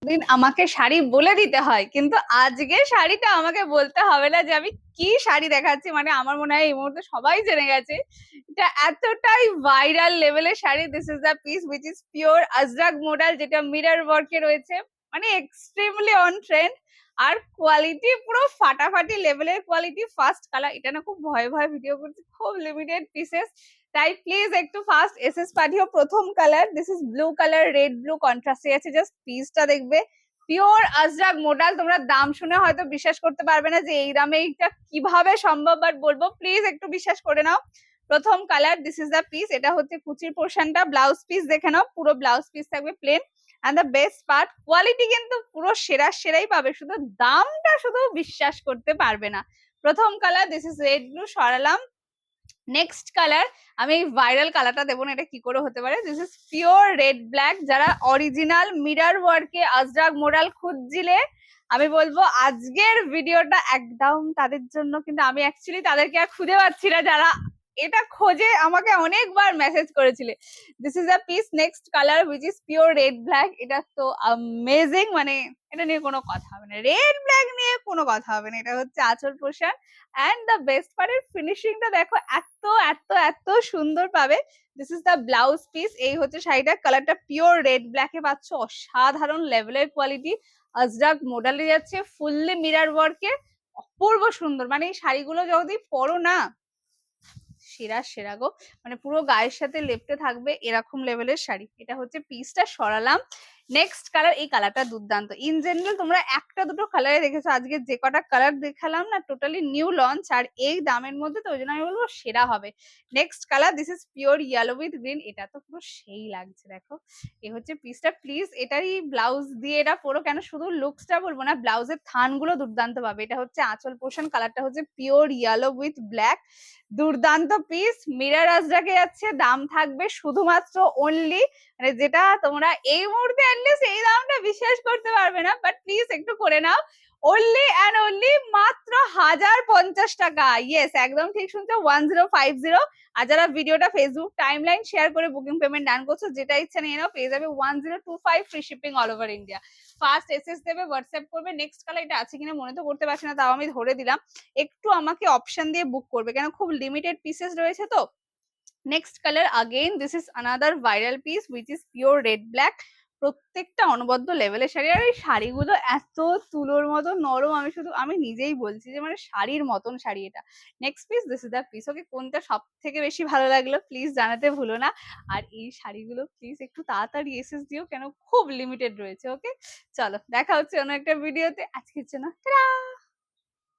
দিন আমাকে শাড়ি বলে দিতে হয়, কিন্তু আজকে শাড়িটা আমাকে বলতে হবে না যে আমি কি শাড়ি দেখাচ্ছি। মানে আমার মনে হয় এই মুহূর্তে সবাই জেনে গেছে এটা এতটাই ভাইরাল লেভেলের sari. This is the piece which is pure ajrak model, যেটা মিরর ওয়ার্কে রয়েছে, মানে এক্সট্রিমলি অন ট্রেন্ড। আর কোয়ালিটি পুরো ফাটাফাটি লেভেলের কোয়ালিটি। ফার্স্ট কালার, এটা না খুব ভয়ে ভয়ে ভিডিও করছি, খুব লিমিটেড পিসেস, তাই প্লিজ একটু ফাস্ট এসএস পাঠিও। প্রথম colour, this is blue colour, red blue কন্ট্রাস্টে আছে। জাস্ট পিসটা দেখবে, পিওর আজরাক মডেল। তোমরা দাম শুনে হয়তো বিশ্বাস করতে পারবে না যে এই দামে এইটা কিভাবে সম্ভব, বাট বলবো প্লিজ একটু বিশ্বাস করে নাও। প্রথম colour, this is the piece. এটা হচ্ছে কুচির পোর্শনটা। ব্লাউজ পিস দেখে নাও, পুরো ব্লাউজ পিস থাকবে plain. And the best part, quality কিন্তু পুরো সেরা সেরাই পাবে, শুধু দামটা শুধু বিশ্বাস করতে পারবে না। প্রথম colour, this is red blue, সরালাম। নেক্সট কালার, আমি এই ভাইরাল কালারটা দেবো না, এটা কি করে হতে পারে। This is pure red black. যারা অরিজিনাল মিরর ওয়ার্কে আজরাক মডেল খুঁজছিলে, আমি বলবো আজকের ভিডিওটা একদম তাদের জন্য। কিন্তু আমি অ্যাকচুয়ালি তাদেরকে আর খুঁজে পাচ্ছি না যারা এটা খোঁজে, আমাকে অনেকবার মেসেজ করেছিলে। This is a piece. Next colour which is pure red black. এটা তো অ্যামেজিং, মানে এটা নিয়ে কোনো কথা হবে না, রেড ব্ল্যাক নিয়ে কোনো কথা হবে না। এটা হচ্ছে আঁচল পোশাক। এন্ড দ্য বেস্ট পার্টের ফিনিশিংটা দেখো, এত এত এত সুন্দর পাবে। This is the blouse piece. এই হচ্ছে শাড়িটা, কালারটা পিওর রেড ব্ল্যাকে পাচ্ছ, অসাধারণ লেভেলের কোয়ালিটি। আজরাক মডেলে যাচ্ছে, ফুললি মিরর ওয়ার্কে, অপূর্ব সুন্দর। মানে এই শাড়িগুলো যদি পরো না, সেরা সেরা গো, মানে পুরো গায়ের সাথে লেপটে থাকবে এরকম লেভেলের শাড়ি। এটা হচ্ছে পিসটা, সরালাম। নেক্সট কালার, এই কালারটা দুর্দান্ত। ইন জেনারেল তোমরা একটা দুটো কালারে দেখেছো, আজকে যে কটা কালার দেখালাম না টোটালি নিউ লঞ্চ, আর এই দামের মধ্যে তো ওই জন্য আমি বলবো সেরা হবে। Next colour, this is pure yellow with green. এটা তো পুরো সেই লাগছে দেখো। এ হচ্ছে পিসটা। প্লিজ এটারই ব্লাউজ দিয়ে এটা পরো, কেন শুধু লুকসটা বলবো না, ব্লাউজের থানগুলো দুর্দান্ত পাবে। এটা হচ্ছে আঁচল পোর্শন, কালারটা হচ্ছে পিওর ইয়েলো উইথ ব্ল্যাক। দুর্দান্ত পিস, মিরর আজরাকে যাচ্ছে। দাম থাকবে শুধুমাত্র অনলি, মানে যেটা তোমরা এই মুহূর্তে অ্যাটলিস্ট এই দামটা বিশ্বাস করতে পারবে না, বাট প্লিজ একটু করে নাও। অনলি অ্যান্ড অনলি মাত্র 1050 টাকা। ইয়েস, একদম ঠিক শুনছো, 1050। আর যারা ভিডিওটা ফেসবুক টাইমলাইন শেয়ার করে বুকিং পেমেন্ট ডান করছো, যেটা ইচ্ছা নিয়ে নাও, পেয়ে যাবে 1025 free shipping all over India. First SS দেবে, হোয়াটসঅ্যাপ করবে। নেক্সট কালার, এটা আছে কিনা মনে তো করতে পারছি না, তাও আমি ধরে দিলাম। একটু আমাকে অপশন দিয়ে বুক করবে, কেন খুব লিমিটেড পিসেস রয়েছে তো। Next colour, again this is another viral piece which is pure red black. প্রত্যেকটা অনবদ্য লেভেলের শাড়ি, আর এই শাড়িগুলো এত তুলোর মতো নরম, আমি নিজেই বলছি যে মানে শাড়ির মতন শাড়ি এটা। Next piece, this is the piece. Okay, কোনটা সব থেকে বেশি ভালো লাগলো প্লিজ জানাতে ভুলো না। আর এই শাড়িগুলো প্লিজ একটু তাড়াতাড়ি এসএস দিও, কেন খুব লিমিটেড রয়েছে। ওকে, চলো দেখা হচ্ছে অন্য একটা ভিডিওতে। আজকের জন্য টাটা।